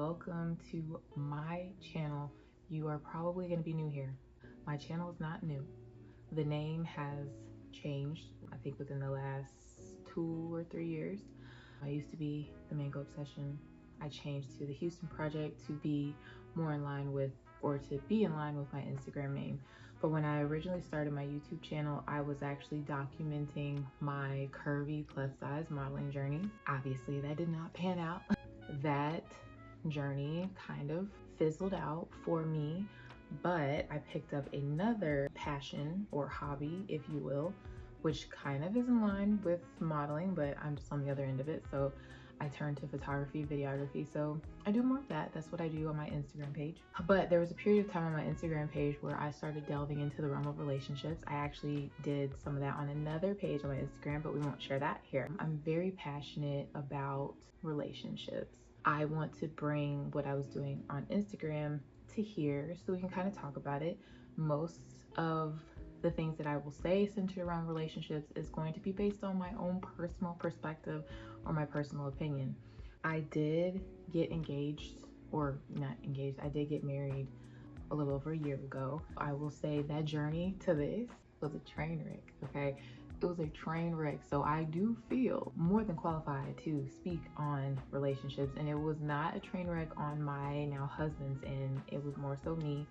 welcome to my channel. You are probably going to be new here. My channel is not new. The name has changed, I think within the last 2 or 3 years. I used to be the Mango Obsession. I changed to the Houston Project to be more in line with, or to be in line with my Instagram name. But when I originally started my YouTube channel, I was actually documenting my curvy plus size modeling journey. Obviously that did not pan out. That journey kind of fizzled out for me, but I picked up another passion or hobby, if you will, which kind of is in line with modeling, but I'm just on the other end of it. So I turned to photography, videography. So I do more of that. That's what I do on my Instagram page. But there was a period of time on my Instagram page where I started delving into the realm of relationships. I actually did some of that on another page on my Instagram, but we won't share that here. I'm very passionate about relationships. I want to bring what I was doing on Instagram to here so we can kind of talk about it. Most of the things that I will say centered around relationships is going to be based on my own personal perspective or my personal opinion. I did get engaged, or not engaged, I did get married a little over a year ago. I will say that journey to this was a train wreck, okay? It was a train wreck. So I do feel more than qualified to speak on relationships, and it was not a train wreck on my now husband's end. It was more so me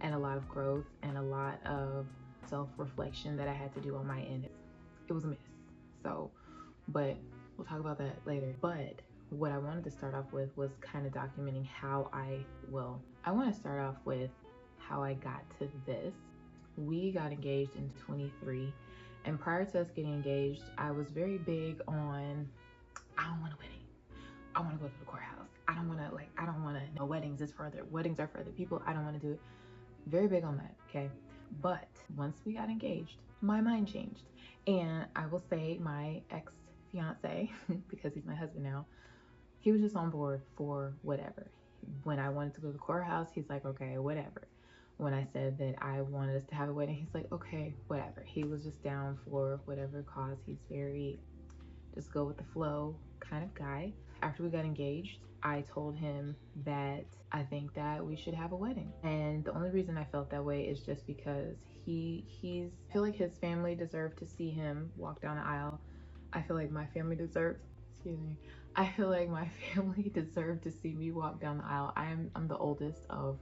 and a lot of growth and a lot of self-reflection that I had to do on my end. It was a mess. So, but we'll talk about that later. But what I wanted to start off with was kind of documenting how I want to start off with how I got to this. We got engaged in 23, and prior to us getting engaged, I was very big on, I don't want a wedding. I want to go to the courthouse. I don't want to, no, weddings are for other people. I don't want to do it. Very big on that, okay? But once we got engaged, my mind changed. And I will say my ex-fiance, because he's my husband now, he was just on board for whatever. When I wanted to go to the courthouse, he's like, okay, whatever. When I said that I wanted us to have a wedding, he's like, okay, whatever. He was just down for whatever cause. He's very just go with the flow kind of guy. After we got engaged, I told him that I think that we should have a wedding. And the only reason I felt that way is just because I feel like his family deserved to see him walk down the aisle. I feel like my family deserved, I feel like my family deserved to see me walk down the aisle. I'm the oldest of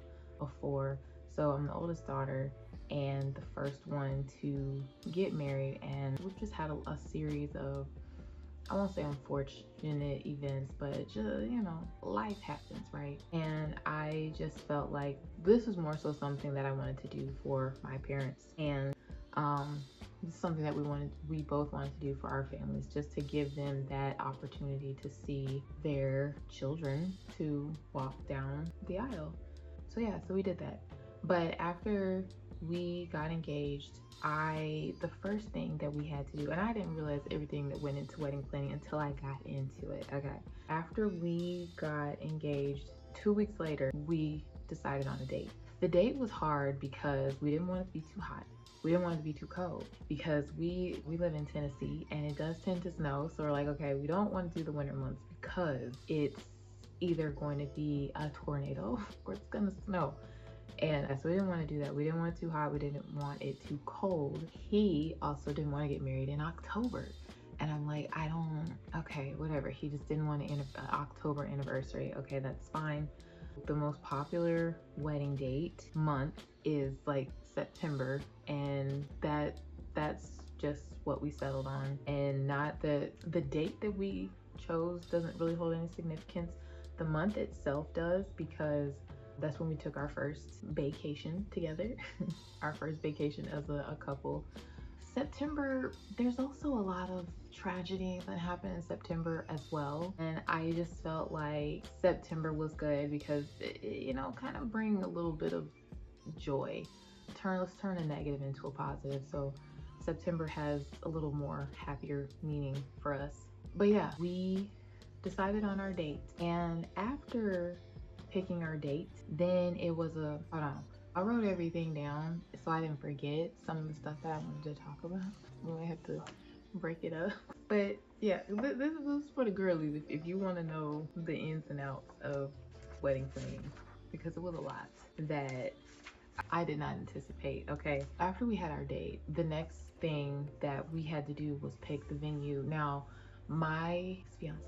4. So I'm the oldest daughter and the first one to get married. And we've just had a series of, I won't say unfortunate events, but just, you know, life happens, right? And I just felt like this was more so something that I wanted to do for my parents. And it's something that we both wanted to do for our families, just to give them that opportunity to see their children to walk down the aisle. So yeah, so we did that. But after we got engaged, the first thing that we had to do, and I didn't realize everything that went into wedding planning until I got into it, okay? After we got engaged, 2 weeks later, we decided on a date. The date was hard because we didn't want it to be too hot. We didn't want it to be too cold because we live in Tennessee and it does tend to snow. So we're like, okay, we don't want to do the winter months because it's either going to be a tornado or it's gonna snow. And so we didn't want to do that. We didn't want it too hot. We didn't want it too cold. He also didn't want to get married in October. And I'm like, okay, whatever. He just didn't want an October anniversary. Okay, that's fine. The most popular wedding date month is like September. And that's just what we settled on. And not the date that we chose doesn't really hold any significance. The month itself does, because that's when we took our first vacation together, our first vacation as a couple. September, there's also a lot of tragedy that happened in September as well. And I just felt like September was good because, you know, kind of bring a little bit of joy. Let's turn a negative into a positive. So September has a little more happier meaning for us. But yeah, we decided on our date. And after picking our date, then it was I wrote everything down so I didn't forget some of the stuff that I wanted to talk about. We might have to break it up. But yeah, this was for the girlies. If you want to know the ins and outs of wedding planning because it was a lot that I did not anticipate. Okay, after we had our date, the next thing that we had to do was pick the venue. Now, my fiance,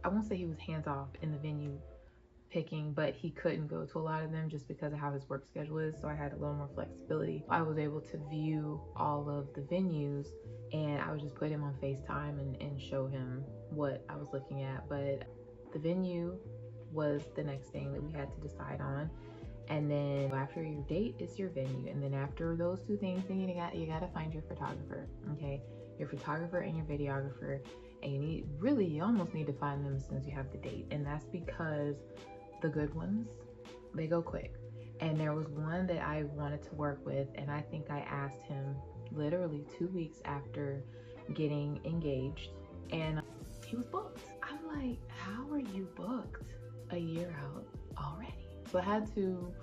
I won't say he was hands off in the venue picking, but he couldn't go to a lot of them just because of how his work schedule is. So I had a little more flexibility. I was able to view all of the venues, and I would just put him on FaceTime and show him what I was looking at. But the venue was the next thing that we had to decide on. And then after your date is your venue. And then after those two things, then you gotta find your photographer. Okay. Your photographer and your videographer. And you almost need to find them as soon as you have the date. And that's because the good ones, they go quick. And there was one that I wanted to work with, and I think I asked him literally 2 weeks after getting engaged, and he was booked. I'm like, how are you booked a year out already? So I had to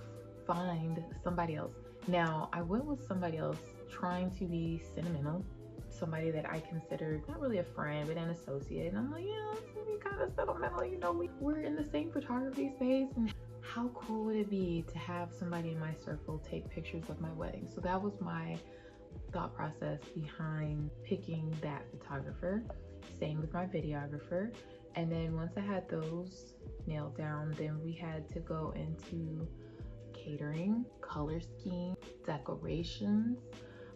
find somebody else. Now, I went with somebody else trying to be sentimental, somebody that I considered not really a friend, but an associate. And I'm like, yeah, it's gonna be kind of sentimental. You know, we're in the same photography space. And how cool would it be to have somebody in my circle take pictures of my wedding? So that was my thought process behind picking that photographer. Same with my videographer. And then once I had those nailed down, then we had to go into catering, color scheme, decorations,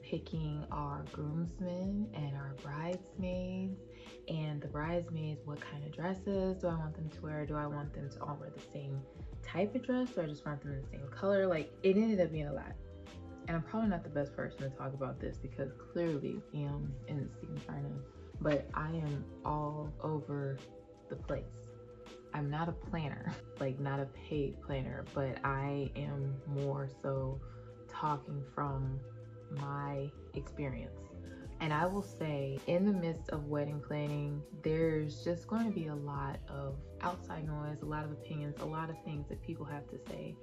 picking our groomsmen and our bridesmaids. And the bridesmaids, what kind of dresses do I want them to wear? Do I want them to all wear the same type of dress, or I just want them in the same color? Like, it ended up being a lot. And I'm probably not the best person to talk about this because clearly I am in the Inferno, but I am all over the place. I'm not a planner, like not a paid planner, but I am more so talking from my experience. And I will say, in the midst of wedding planning, there's just going to be a lot of outside noise, a lot of opinions, a lot of things that people have to say.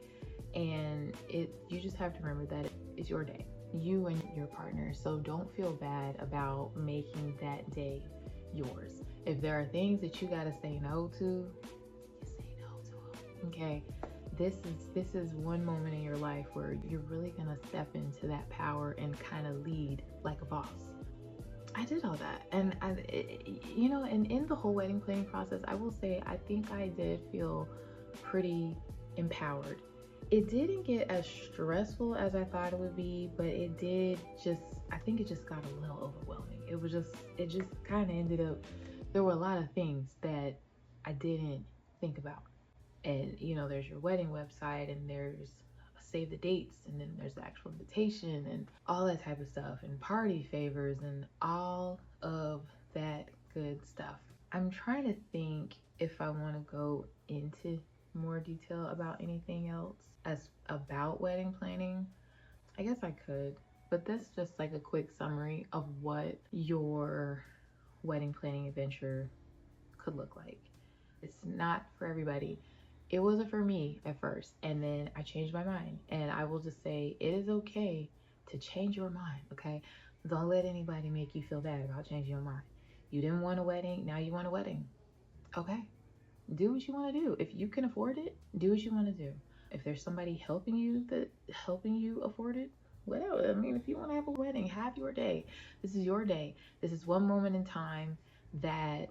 And you just have to remember that it's your day, you and your partner. So don't feel bad about making that day yours. If there are things that you gotta say no to, you say no to them. Okay. This is one moment in your life where you're really gonna step into that power and kind of lead like a boss. I did all that, and and in the whole wedding planning process, I will say I think I did feel pretty empowered. It didn't get as stressful as I thought it would be, but I think it just got a little overwhelming. It just kind of ended up, there were a lot of things that I didn't think about. And there's your wedding website, and there's save the dates, and then there's the actual invitation and all that type of stuff, and party favors and all of that good stuff. I'm trying to think if I want to go into more detail about anything else as about wedding planning. I guess I could, but that's just like a quick summary of what your wedding planning adventure could look like. It's not for everybody. It wasn't for me at first, and then I changed my mind. And I will just say, it is okay to change your mind. Okay, don't let anybody make you feel bad about changing your mind. You didn't want a wedding, now you want a wedding. Okay, do what you want to do. If you can afford it, do what you want to do. If there's somebody helping you afford it, well, I mean, if you want to have a wedding, have your day. This is your day. This is one moment in time that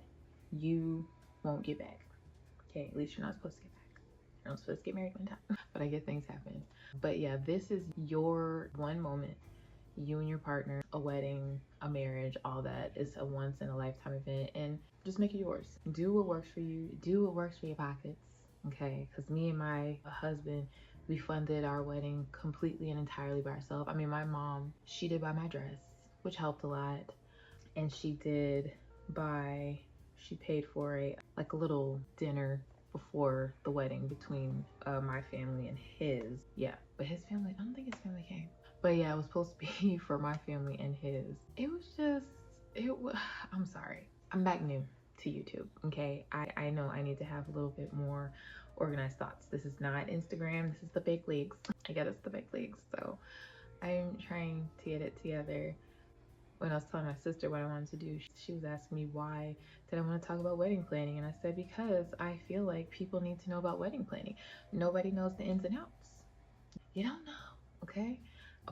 you won't get back. Okay, at least you're not supposed to get back. You're not supposed to get married one time, but I get things happen. But yeah, this is your one moment, you and your partner, a wedding, a marriage, all that. It's a once in a lifetime event, and just make it yours. Do what works for you. Do what works for your pockets. Okay, because me and my husband, we funded our wedding completely and entirely by ourselves. I mean, my mom, she did buy my dress, which helped a lot, and she paid for a little dinner before the wedding between my family and his. Yeah, but his family, I don't think his family came. But yeah, it was supposed to be for my family and his. I'm sorry. I'm back new to YouTube, okay? I know I need to have a little bit more organized thoughts. This is not Instagram. This is the big leagues. I get it's the big leagues. So I'm trying to get it together. when I was telling my sister what I wanted to do, she was asking me why did I want to talk about wedding planning, and I said because I feel like people need to know about wedding planning. Nobody knows the ins and outs. You don't know, okay?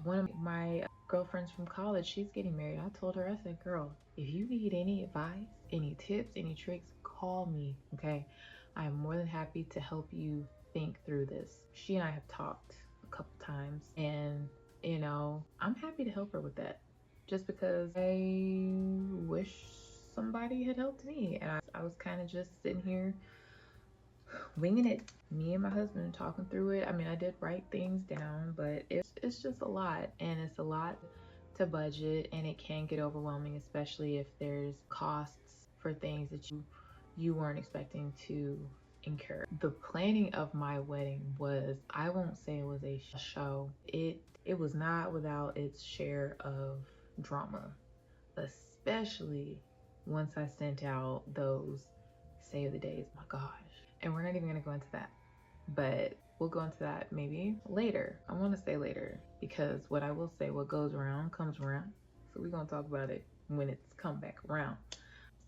One of my girlfriends from college, she's getting married. I told her, I said, girl, if you need any advice, any tips, any tricks, call me, okay? I am more than happy to help you think through this. She and I have talked a couple times, and I'm happy to help her with that just because I wish somebody had helped me. And I was kind of just sitting here winging it. Me and my husband talking through it. I mean, I did write things down, but it's just a lot, and it's a lot to budget, and it can get overwhelming, especially if there's costs for things that you weren't expecting to incur. The planning of my wedding was, I won't say it was a show. It was not without its share of drama, especially once I sent out those save the days. My gosh. And we're not even going to go into that, but we'll go into that maybe later. I want to say later because what I will say, what goes around comes around. So we're going to talk about it when it's come back around.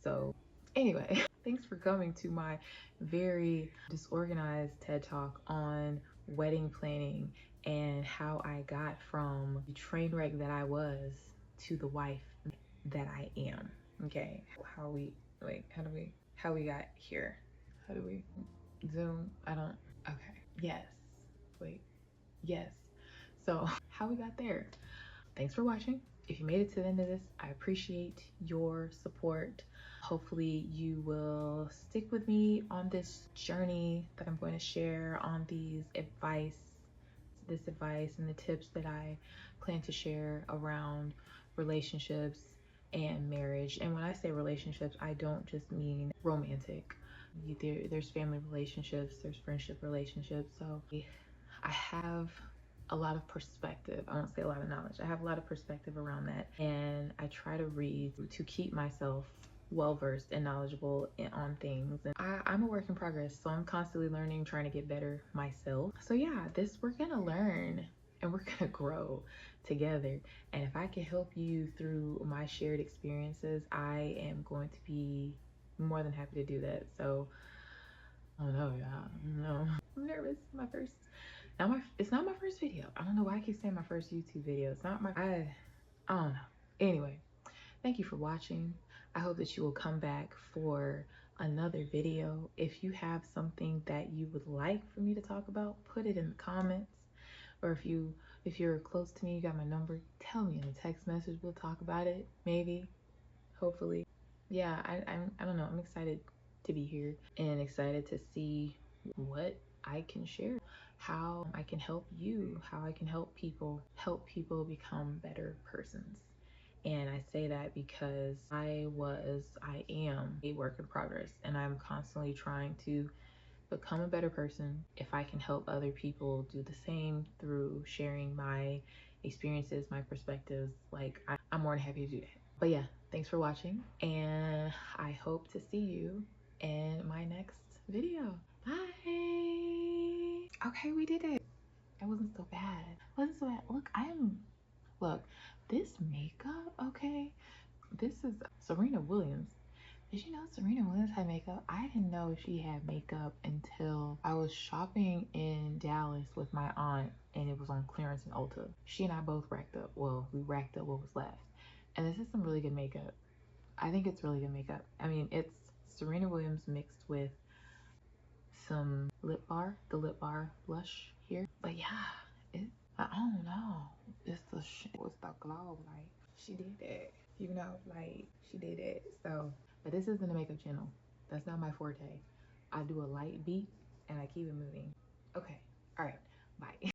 So anyway, thanks for coming to my very disorganized TED Talk on wedding planning and how I got from the train wreck that I was to the wife that I am. Okay, how we wait? How we got here? How do we Zoom? I don't. Okay. Yes. Wait. Yes. So how we got there? Thanks for watching. If you made it to the end of this, I appreciate your support. Hopefully you will stick with me on this journey that I'm going to share on this advice and the tips that I plan to share around relationships and marriage. And when I say relationships, I don't just mean romantic. There's family relationships, there's friendship relationships. So I have a lot of perspective. I won't say a lot of knowledge. I have a lot of perspective around that. And I try to read to keep myself well-versed and knowledgeable on things. And I'm a work in progress, so I'm constantly learning, trying to get better myself. So yeah, we're gonna learn and we're gonna grow together. And if I can help you through my shared experiences, I am going to be more than happy to do that. So, oh no, yeah, no. I'm nervous. It's not my first video. I don't know why I keep saying my first YouTube video. It's not I don't know. Anyway, thank you for watching. I hope that you will come back for another video. If you have something that you would like for me to talk about, put it in the comments. Or if you're close to me, you got my number, tell me in a text message. We'll talk about it. Maybe, hopefully. Yeah, I don't know. I'm excited to be here and excited to see what I can share, how I can help you, how I can help people become better persons. And I say that because I am a work in progress, and I'm constantly trying to become a better person. If I can help other people do the same through sharing my experiences, my perspectives, like I'm more than happy to do that. But yeah, thanks for watching, and I hope to see you in my next video. Bye. Okay, we did it. That wasn't so bad. Wasn't so bad. Look, this makeup, okay? This is Serena Williams. Did you know Serena Williams had makeup? I didn't know she had makeup until I was shopping in Dallas with my aunt, and it was on clearance in Ulta. She and I both racked up. Well, we racked up what was left. And this is some really good makeup. I think it's really good makeup. I mean, it's Serena Williams mixed with some the lip bar blush here. But yeah, I don't know. It's the shit. What's the glow like? She did that. Like she did it. So, but this isn't a makeup channel. That's not my forte. I do a light beat and I keep it moving. Okay. All right. Bye.